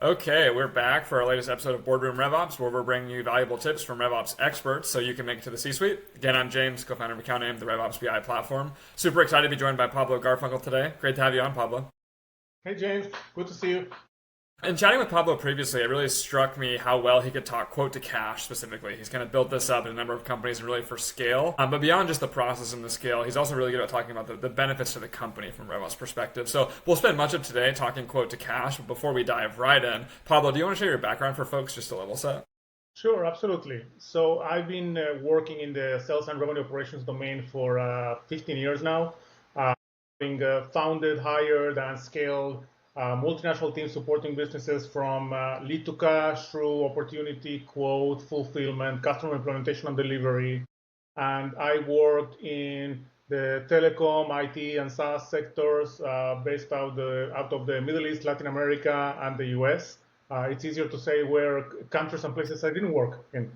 Okay, we're back for our latest episode of Boardroom RevOps, where we're bringing you valuable tips from RevOps experts so you can make it to the C-suite. Again, I'm James, co-founder of Accounting, the RevOps BI platform. Super excited to be joined by Pablo Garfunkel today. Great to have you on, Pablo. Hey James, good to see you. In chatting with Pablo previously, it really struck me how well he could talk quote to cash specifically. He's kind of built this up in a number of companies and really for scale. But beyond just the process and the scale, he's also really good at talking about the benefits to the company from RevOps perspective. So we'll spend much of today talking quote to cash. But before we dive right in, Pablo, do you want to share your background for folks just to level set? Sure, absolutely. So I've been working in the sales and revenue operations domain for 15 years now, having founded, hired, and scaled multinational teams supporting businesses from lead to cash through opportunity, quote, fulfillment, customer implementation and delivery. And I worked in the telecom, IT, and SaaS sectors based out of the Middle East, Latin America, and the US. It's easier to say where countries and places I didn't work in.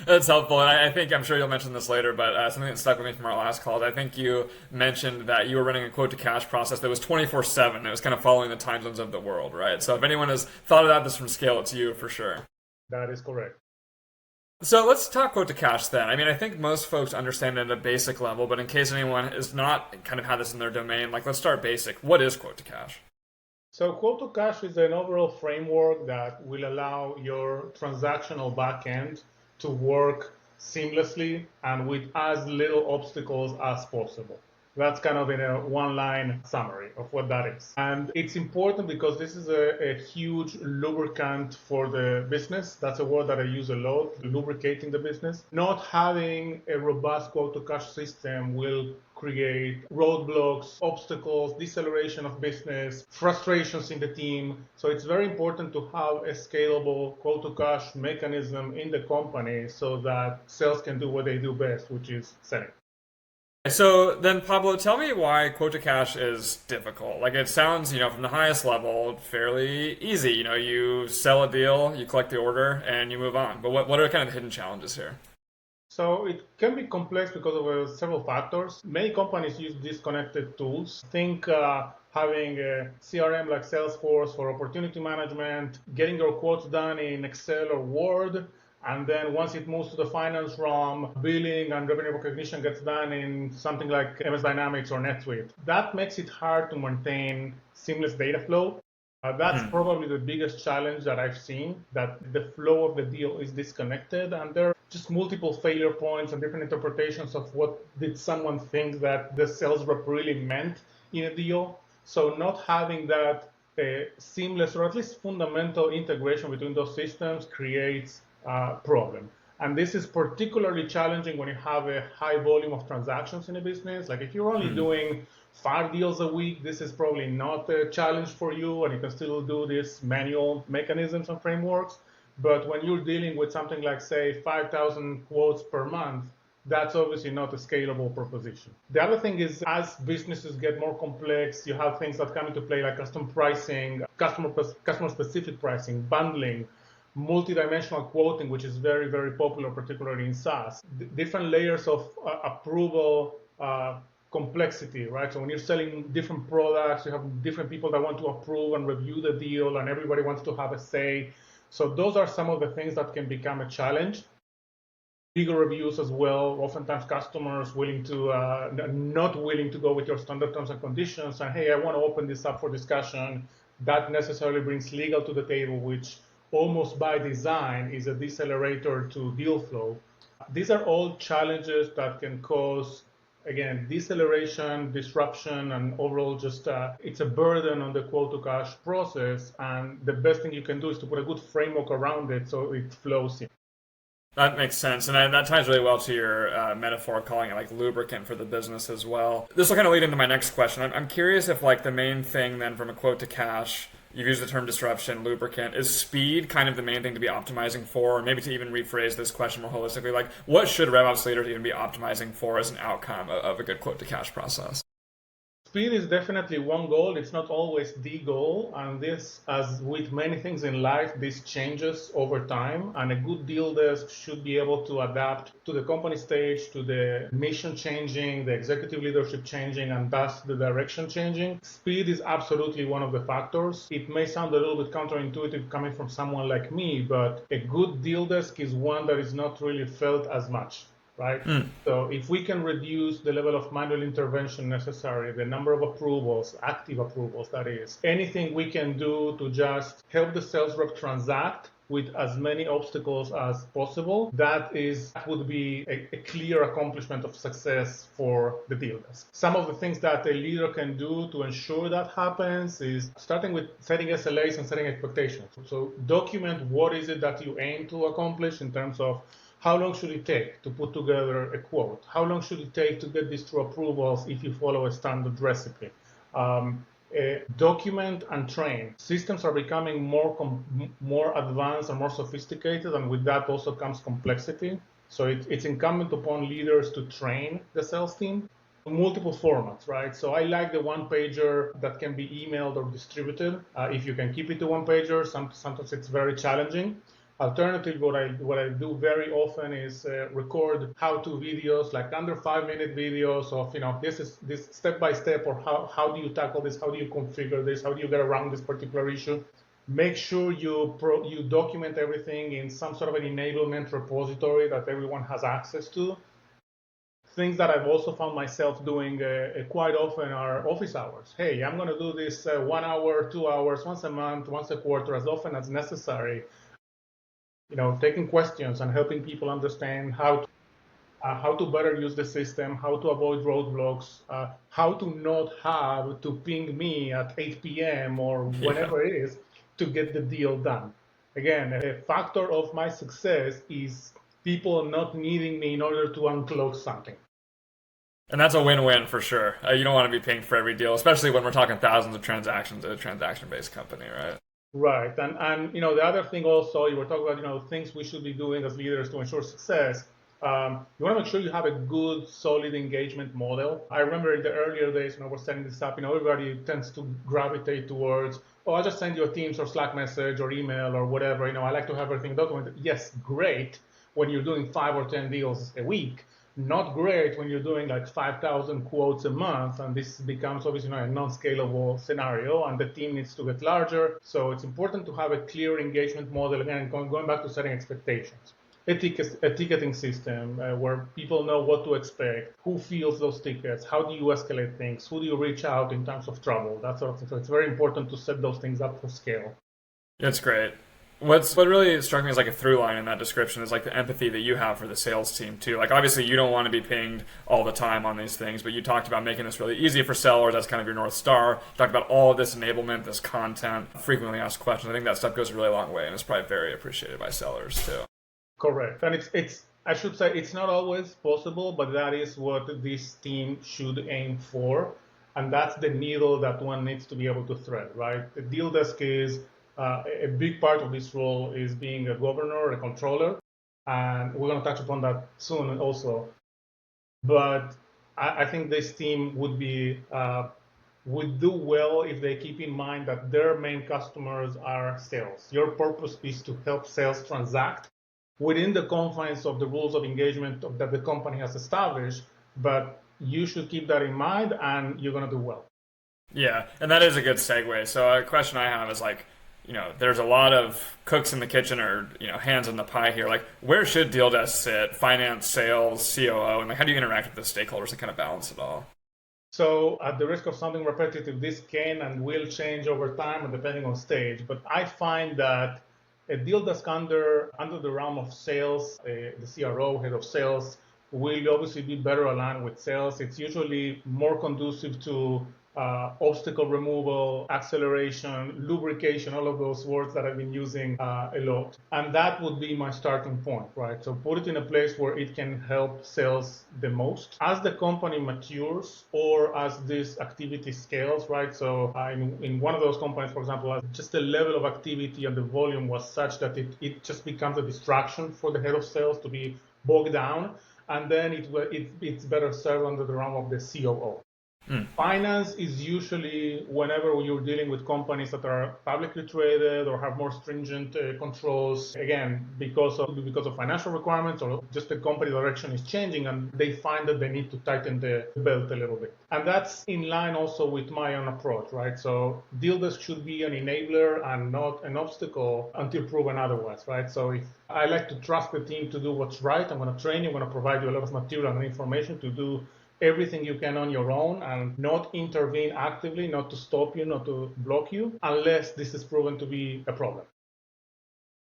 That's helpful, and I think I'm sure you'll mention this later, but something that stuck with me from our last call, I think you mentioned that you were running a quote to cash process that was 24/7. It was kind of following the time zones of the world, right? So if anyone has thought about this from scale, it's you for sure. That is correct. So let's talk quote to cash then. I mean, I think most folks understand it at a basic level, but in case anyone has not kind of had this in their domain, like let's start basic. What is quote to cash? So quote to cash is an overall framework that will allow your transactional backend to work seamlessly and with as little obstacles as possible. That's kind of in a one-line summary of what that is. And it's important because this is a huge lubricant for the business. That's a word that I use a lot, lubricating the business. Not having a robust quote-to-cash system will create roadblocks, obstacles, deceleration of business, frustrations in the team. So it's very important to have a scalable quote-to-cash mechanism in the company so that sales can do what they do best, which is selling. So then, Pablo, tell me why quote to cash is difficult. Like it sounds, from the highest level, fairly easy. You sell a deal, you collect the order, and you move on. But what are kind of the hidden challenges here? So it can be complex because of several factors. Many companies use disconnected tools. Think having a CRM like Salesforce for opportunity management, getting your quotes done in Excel or Word, and then once it moves to the finance realm, billing and revenue recognition gets done in something like MS Dynamics or NetSuite. That makes it hard to maintain seamless data flow. That's probably the biggest challenge that I've seen, that the flow of the deal is disconnected and there are just multiple failure points and different interpretations of what did someone think that the sales rep really meant in a deal. So not having that seamless or at least fundamental integration between those systems creates problem. And this is particularly challenging when you have a high volume of transactions in a business. Like if you're only doing 5 deals a week, this is probably not a challenge for you, and you can still do these manual mechanisms and frameworks. But when you're dealing with something like, say, 5,000 quotes per month, that's obviously not a scalable proposition. The other thing is, as businesses get more complex, you have things that come into play like custom pricing, customer-specific pricing, bundling, multi-dimensional quoting, which is very, very popular, particularly in SaaS. Different layers of approval complexity, right? So when you're selling different products, you have different people that want to approve and review the deal, and everybody wants to have a say. So those are some of the things that can become a challenge. Legal reviews as well. Oftentimes customers not willing to go with your standard terms and conditions, and hey, I want to open this up for discussion. That necessarily brings legal to the table, which almost by design is a decelerator to deal flow. These are all challenges that can cause, again, deceleration, disruption, and overall just it's a burden on the quote to cash process. And the best thing you can do is to put a good framework around it so it flows in. That makes sense, and that ties really well to your metaphor calling it like lubricant for the business as well. This will kind of lead into my next question. I'm curious if like the main thing then from a quote to cash, you've used the term disruption, lubricant, is speed kind of the main thing to be optimizing for? Or maybe to even rephrase this question more holistically, like what should RevOps leaders even be optimizing for as an outcome of a good quote to cash process? Speed is definitely one goal. It's not always the goal. And this, as with many things in life, this changes over time. And a good deal desk should be able to adapt to the company stage, to the mission changing, the executive leadership changing, and thus the direction changing. Speed is absolutely one of the factors. It may sound a little bit counterintuitive coming from someone like me, but a good deal desk is one that is not really felt as much. Right? So if we can reduce the level of manual intervention necessary, the number of approvals, active approvals, that is, anything we can do to just help the sales rep transact with as many obstacles as possible, that would be a clear accomplishment of success for the deal desk. Some of the things that a leader can do to ensure that happens is starting with setting SLAs and setting expectations. So document what is it that you aim to accomplish in terms of how long should it take to put together a quote? How long should it take to get this through approvals if you follow a standard recipe? Document and train. Systems are becoming more advanced and more sophisticated, and with that also comes complexity. So it's incumbent upon leaders to train the sales team. Multiple formats, right? So I like the one-pager that can be emailed or distributed. If you can keep it to one-pager, sometimes it's very challenging. Alternatively, what I do very often is record how-to videos, like under 5-minute videos of, this step by step, or how do you tackle this, how do you configure this, how do you get around this particular issue. Make sure you document everything in some sort of an enablement repository that everyone has access to. Things that I've also found myself doing quite often are office hours. Hey, I'm going to do this 1 hour, 2 hours, once a month, once a quarter, as often as necessary. Taking questions and helping people understand how to better use the system, how to avoid roadblocks, how to not have to ping me at 8 p.m. or whenever it is to get the deal done. Again, a factor of my success is people not needing me in order to unclose something. And that's a win-win for sure. You don't want to be pinged for every deal, especially when we're talking thousands of transactions at a transaction-based company, right? Right, and the other thing also, you were talking about things we should be doing as leaders to ensure success. You want to make sure you have a good, solid engagement model. I remember in the earlier days when I was setting this up, everybody tends to gravitate towards, I'll just send you a Teams or Slack message or email or whatever. I like to have everything documented. Yes, great when you're doing 5 or 10 deals a week. Not great when you're doing like 5,000 quotes a month, and this becomes obviously a non-scalable scenario, and the team needs to get larger. So it's important to have a clear engagement model. Again, going back to setting expectations. A ticketing system where people know what to expect, who fields those tickets, how do you escalate things, who do you reach out in times of trouble, that sort of thing. So it's very important to set those things up for scale. That's great. What really struck me as like a through line in that description is like the empathy that you have for the sales team too. Like obviously you don't want to be pinged all the time on these things, but you talked about making this really easy for sellers. That's kind of your North Star. You talked about all of this enablement, this content, frequently asked questions. I think that stuff goes a really long way, and it's probably very appreciated by sellers too. Correct. And it's I should say it's not always possible, but that is what this team should aim for. And that's the needle that one needs to be able to thread, right? The deal desk is a big part of this role is being a governor, a controller, and we're going to touch upon that soon also. But I think this team would do well if they keep in mind that their main customers are sales. Your purpose is to help sales transact within the confines of the rules of engagement that the company has established, but you should keep that in mind and you're going to do well. Yeah, and that is a good segue. So a question I have is like, there's a lot of cooks in the kitchen or, hands in the pie here. Like, where should deal desk sit? Finance, sales, COO, and like, how do you interact with the stakeholders to kind of balance it all? So at the risk of sounding repetitive, this can and will change over time and depending on stage. But I find that a deal desk under the realm of sales, the CRO, head of sales, will obviously be better aligned with sales. It's usually more conducive to obstacle removal, acceleration, lubrication, all of those words that I've been using a lot. And that would be my starting point, right? So put it in a place where it can help sales the most. As the company matures or as this activity scales, right? So in one of those companies, for example, just the level of activity and the volume was such that it just becomes a distraction for the head of sales to be bogged down. And then it's better served under the realm of the COO. Finance is usually whenever you're dealing with companies that are publicly traded or have more stringent controls, again, because of financial requirements or just the company direction is changing and they find that they need to tighten the belt a little bit. And that's in line also with my own approach, right? So deal desk should be an enabler and not an obstacle until proven otherwise, right? So if I like to trust the team to do what's right, I'm going to train you, I'm going to provide you a lot of material and information to do everything you can on your own and not intervene actively, not to stop you, not to block you, unless this is proven to be a problem.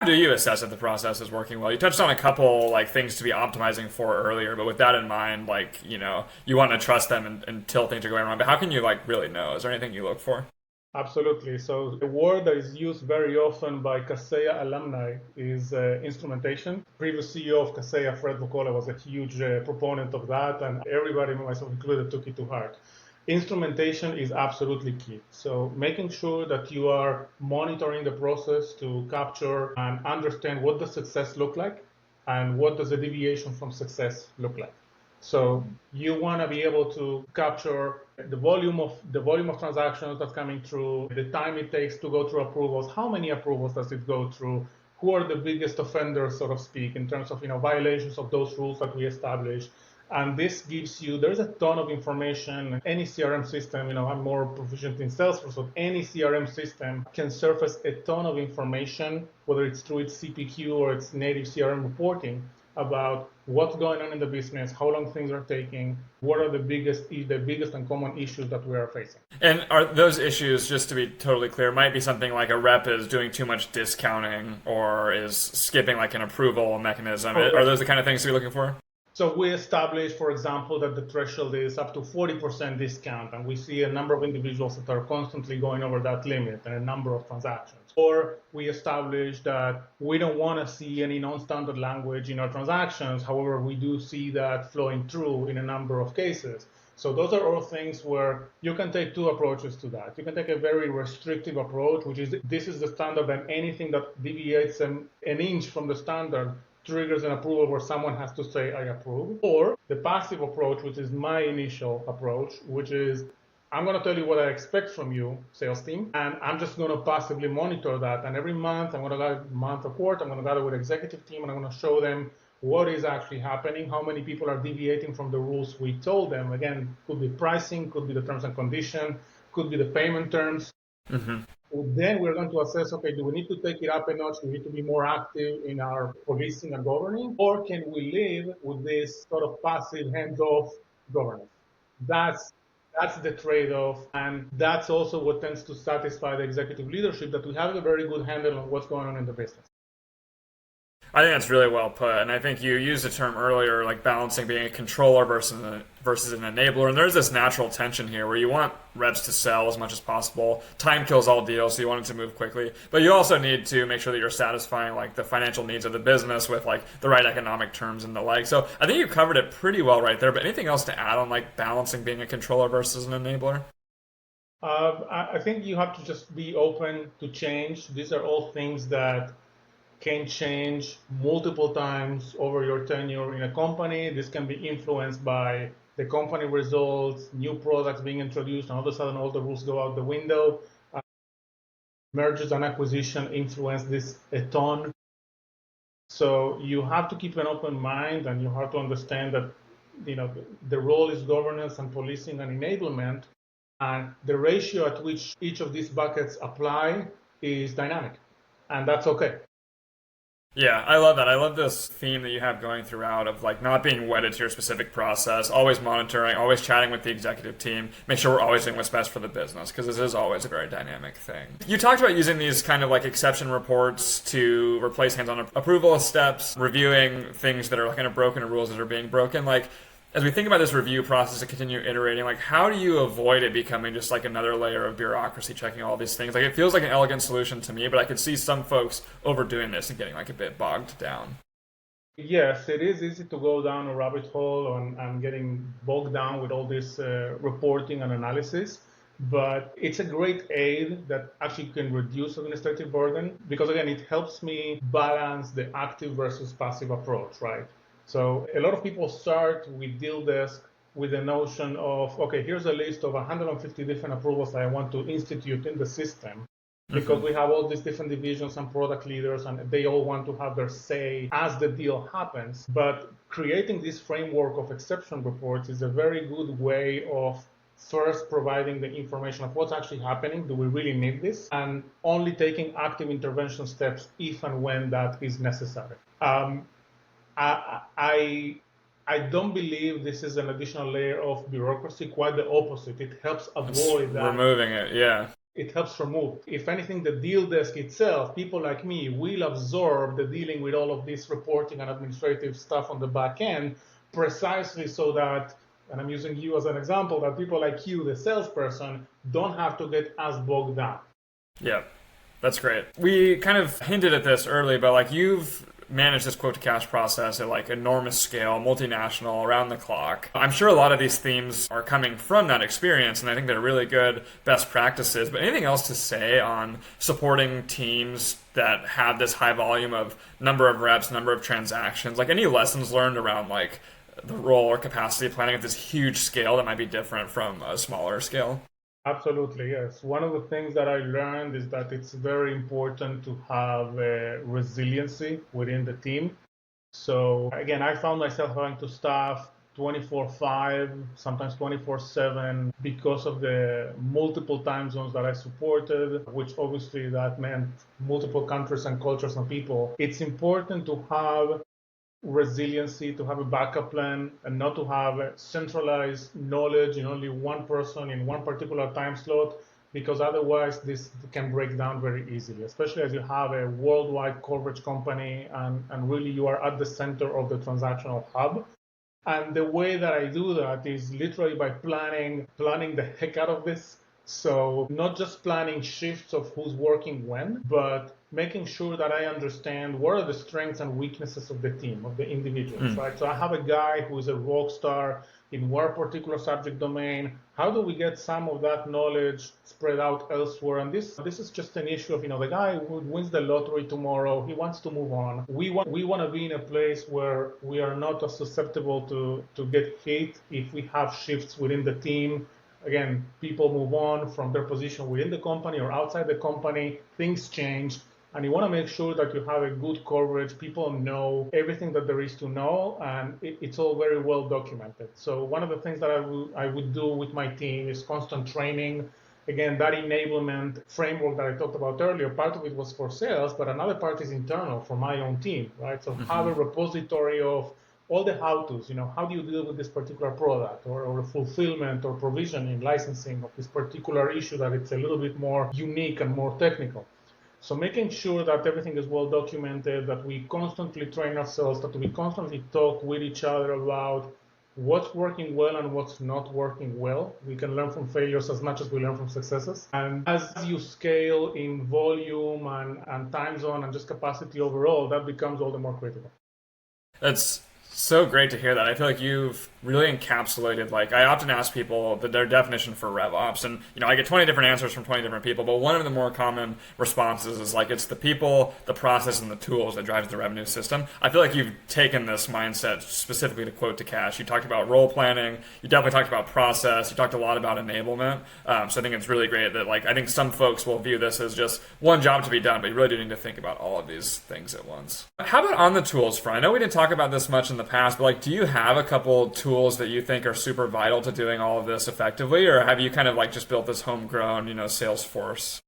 How do you assess if the process is working well? You touched on a couple like things to be optimizing for earlier, but with that in mind, like, you want to trust them until things are going wrong. But how can you like really know? Is there anything you look for? Absolutely. So the word that is used very often by Kaseya alumni is instrumentation. Previous CEO of Kaseya, Fred Vokola, was a huge proponent of that, and everybody, myself included, took it to heart. Instrumentation is absolutely key. So making sure that you are monitoring the process to capture and understand what does success look like and what does the deviation from success look like. So you want to be able to capture the volume of transactions that's coming through, the time it takes to go through approvals, how many approvals does it go through, who are the biggest offenders, so to speak, in terms of violations of those rules that we established. And this gives you, there's a ton of information. Any CRM system, I'm more proficient in Salesforce, so any CRM system can surface a ton of information, whether it's through its CPQ or its native CRM reporting, about what's going on in the business, how long things are taking, what are the biggest and common issues that we are facing. And are those issues, just to be totally clear, might be something like a rep is doing too much discounting or is skipping like an approval mechanism. Are those the kind of things you're looking for? So we established, for example, that the threshold is up to 40% discount, and we see a number of individuals that are constantly going over that limit and a number of transactions. Or we established that we don't want to see any non-standard language in our transactions. However, we do see that flowing through in a number of cases. So those are all things where you can take two approaches to that. You can take a very restrictive approach, which is this is the standard, and anything that deviates an inch from the standard triggers an approval where someone has to say, I approve. Or the passive approach, which is my initial approach, which is I'm going to tell you what I expect from you, sales team, and I'm just going to passively monitor that. And every month, I'm going to gather month or quarter, I'm going to gather with the executive team, and I'm going to show them what is actually happening, how many people are deviating from the rules we told them. Again, could be pricing, could be the terms and condition, could be the payment terms. Then we're going to assess, okay, do we need to take it up a notch? Do we need to be more active in our policing and governing? Or can we live with this sort of passive hands-off governance? That's the trade-off. And that's also what tends to satisfy the executive leadership, that we have a very good handle on what's going on in the business. I think that's really well put, and I think you used a term earlier, like balancing being a controller versus an enabler, and there's this natural tension here where you want reps to sell as much as possible. Time kills all deals, so you want it to move quickly, but you also need to make sure that you're satisfying like the financial needs of the business with like the right economic terms and the like. So I think you covered it pretty well right there, but anything else to add on like balancing being a controller versus an enabler? I think you have to just be open to change. These are all things that can change multiple times over your tenure in a company. This can be influenced by the company results, new products being introduced, and all of a sudden all the rules go out the window. Mergers and acquisition influence this a ton. So you have to keep an open mind, and you have to understand that the role is governance and policing and enablement, and the ratio at which each of these buckets apply is dynamic, and that's okay. Yeah, I love that. I love this theme that you have going throughout of like not being wedded to your specific process, always monitoring, always chatting with the executive team, make sure we're always doing what's best for the business, because this is always a very dynamic thing. You talked about using these kind of like exception reports to replace hands-on approval steps, reviewing things that are kind of broken or rules that are being broken. Like, as we think about this review process and continue iterating, like how do you avoid it becoming just like another layer of bureaucracy checking all these things? Like it feels like an elegant solution to me, but I could see some folks overdoing this and getting like a bit bogged down. Yes, it is easy to go down a rabbit hole and getting bogged down with all this reporting and analysis. But it's a great aid that actually can reduce administrative burden, because again, it helps me balance the active versus passive approach, right? So a lot of people start with deal desk with the notion of, okay, here's a list of 150 different approvals that I want to institute in the system, because we have all these different divisions and product leaders, and they all want to have their say as the deal happens. But creating this framework of exception reports is a very good way of first providing the information of what's actually happening. Do we really need this? And only taking active intervention steps if and when that is necessary. I don't believe this is an additional layer of bureaucracy. Quite the opposite. It helps avoid that. Removing it, yeah. It helps remove. If anything, the deal desk itself, people like me, will absorb the dealing with all of this reporting and administrative stuff on the back end, precisely so that, and I'm using you as an example, that people like you, the salesperson, don't have to get as bogged down. Yeah, that's great. We kind of hinted at this early, but like you've managed this quote to cash process at like enormous scale, multinational, around the clock. I'm sure a lot of these themes are coming from that experience, and I think they're really good best practices. But anything else to say on supporting teams that have this high volume of number of reps, number of transactions? Like any lessons learned around like the role or capacity planning at this huge scale that might be different from a smaller scale? Absolutely, yes. One of the things that I learned is that it's very important to have resiliency within the team. So again, I found myself having to staff 24/5, sometimes 24/7, because of the multiple time zones that I supported, which obviously that meant multiple countries and cultures and people. It's important to have resiliency, to have a backup plan, and not to have centralized knowledge in only one person in one particular time slot, because otherwise this can break down very easily, especially as you have a worldwide coverage company and really you are at the center of the transactional hub. And the way that I do that is literally by planning the heck out of this. So not just planning shifts of who's working when, but making sure that I understand what are the strengths and weaknesses of the team, of the individuals, right? So I have a guy who is a rock star in one particular subject domain. How do we get some of that knowledge spread out elsewhere? And this is just an issue of, the guy who wins the lottery tomorrow, he wants to move on. We want to be in a place where we are not as susceptible to get hit if we have shifts within the team. Again, people move on from their position within the company or outside the company, things change, and you want to make sure that you have a good coverage. People know everything that there is to know, and it's all very well documented. So one of the things that I would do with my team is constant training. Again, that enablement framework that I talked about earlier, part of it was for sales, but another part is internal for my own team, right? So have a repository of all the how-tos, how do you deal with this particular product or fulfillment or provisioning, licensing of this particular issue that it's a little bit more unique and more technical. So making sure that everything is well documented, that we constantly train ourselves, that we constantly talk with each other about what's working well and what's not working well. We can learn from failures as much as we learn from successes. And as you scale in volume and time zone and just capacity overall, that becomes all the more critical. That's so great to hear that. I feel like you've really encapsulated, like, I often ask people their definition for RevOps, and, I get 20 different answers from 20 different people, but one of the more common responses is, like, it's the people, the process, and the tools that drives the revenue system. I feel like you've taken this mindset specifically to quote to cash. You talked about role planning, you definitely talked about process, you talked a lot about enablement, so I think it's really great that, like, I think some folks will view this as just one job to be done, but you really do need to think about all of these things at once. How about on the tools front? I know we didn't talk about this much in the past, but, like, do you have a couple tools that you think are super vital to doing all of this effectively, or have you kind of like just built this homegrown, Salesforce?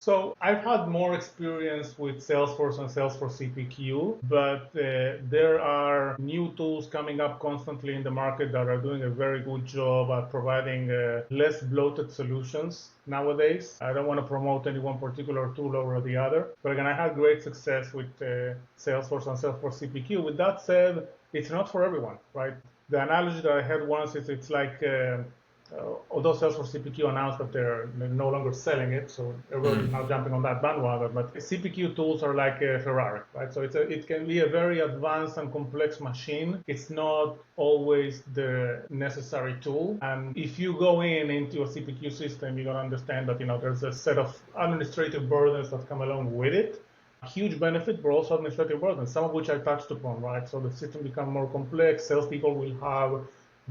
So I've had more experience with Salesforce and Salesforce CPQ, but there are new tools coming up constantly in the market that are doing a very good job at providing less bloated solutions nowadays. I don't want to promote any one particular tool over the other, but again, I had great success with Salesforce and Salesforce CPQ. With that said, it's not for everyone, right? The analogy that I had once is it's like although Salesforce CPQ announced that they're no longer selling it, so everyone is now jumping on that bandwagon, but CPQ tools are like a Ferrari, right? So it can be a very advanced and complex machine. It's not always the necessary tool. And if you go into a CPQ system, you're going to understand that, there's a set of administrative burdens that come along with it. A huge benefit, but also administrative burdens, some of which I touched upon, right? So the system becomes more complex. Salespeople will have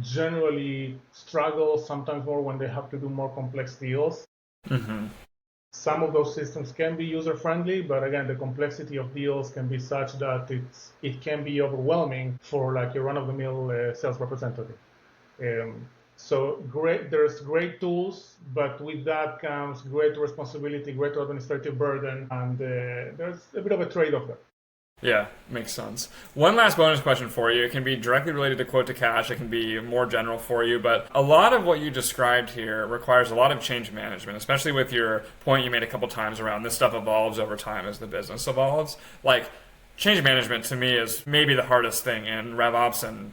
generally struggle, sometimes more when they have to do more complex deals. Mm-hmm. Some of those systems can be user-friendly, but again, the complexity of deals can be such that it can be overwhelming for like a run-of-the-mill sales representative. So there's great tools, but with that comes great responsibility, great administrative burden, and there's a bit of a trade-off there. Yeah, makes sense. One last bonus question for you. It can be directly related to quote to cash. It can be more general for you, but a lot of what you described here requires a lot of change management, especially with your point you made a couple times around this stuff evolves over time as the business evolves. Like, change management to me is maybe the hardest thing in RevOps and,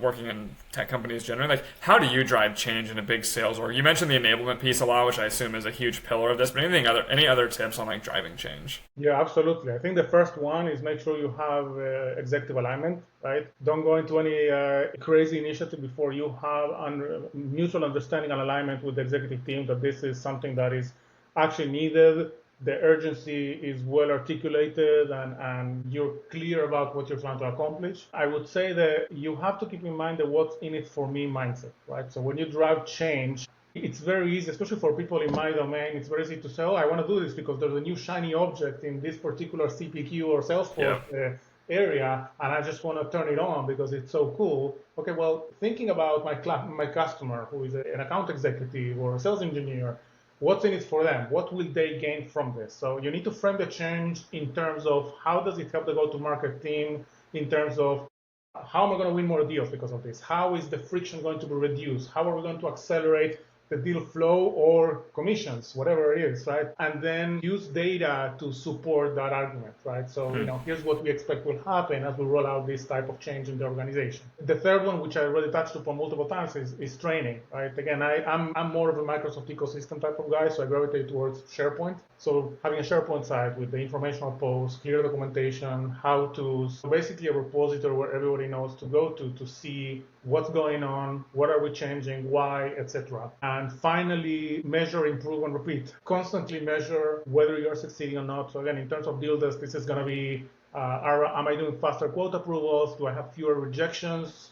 working in tech companies generally. Like, how do you drive change in a big sales org? You mentioned the enablement piece a lot, which I assume is a huge pillar of this, but any other tips on like driving change? Yeah, absolutely. I think the first one is make sure you have executive alignment, right? Don't go into any crazy initiative before you have mutual understanding and alignment with the executive team that this is something that is actually needed. The urgency is well articulated and you're clear about what you're trying to accomplish. I would say that you have to keep in mind the what's in it for me mindset, right? So when you drive change, it's very easy, especially for people in my domain, it's very easy to say, oh, I want to do this because there's a new shiny object in this particular CPQ or Salesforce area, and I just want to turn it on because it's so cool. Okay, well, thinking about my customer who is an account executive or a sales engineer, what's in it for them? What will they gain from this? So you need to frame the change in terms of how does it help the go-to-market team, in terms of how am I going to win more deals because of this? How is the friction going to be reduced? How are we going to accelerate the deal flow or commissions, whatever it is, right? And then use data to support that argument, right? So, here's what we expect will happen as we roll out this type of change in the organization. The third one, which I already touched upon multiple times, is training, right? Again, I'm more of a Microsoft ecosystem type of guy, so I gravitate towards SharePoint. So having a SharePoint site with the informational posts, clear documentation, how-tos, so basically a repository where everybody knows to go to see what's going on, what are we changing, why, etc. And finally, measure, improve, and repeat. Constantly measure whether you're succeeding or not. So again, in terms of deal desk, this is going to be, am I doing faster quote approvals? Do I have fewer rejections?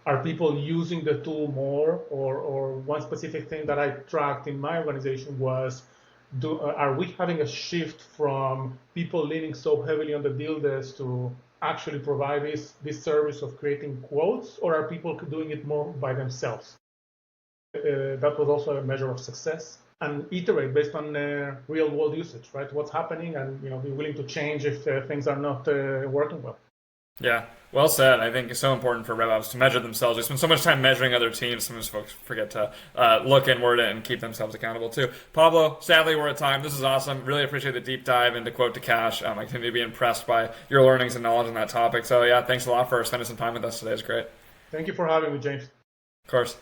Are people using the tool more? Or one specific thing that I tracked in my organization was, are we having a shift from people leaning so heavily on the deal desk to actually provide this service of creating quotes, or are people doing it more by themselves? That was also a measure of success. And iterate based on real world usage, right? What's happening, and be willing to change if things are not working well. Yeah, well said. I think it's so important for RevOps to measure themselves. They spend so much time measuring other teams. Sometimes folks forget to look inward and keep themselves accountable too. Pablo, sadly we're at time. This is awesome. Really appreciate the deep dive into quote to cash. I continue to be impressed by your learnings and knowledge on that topic. So yeah, thanks a lot for spending some time with us today. It's great. Thank you for having me, James. Of course.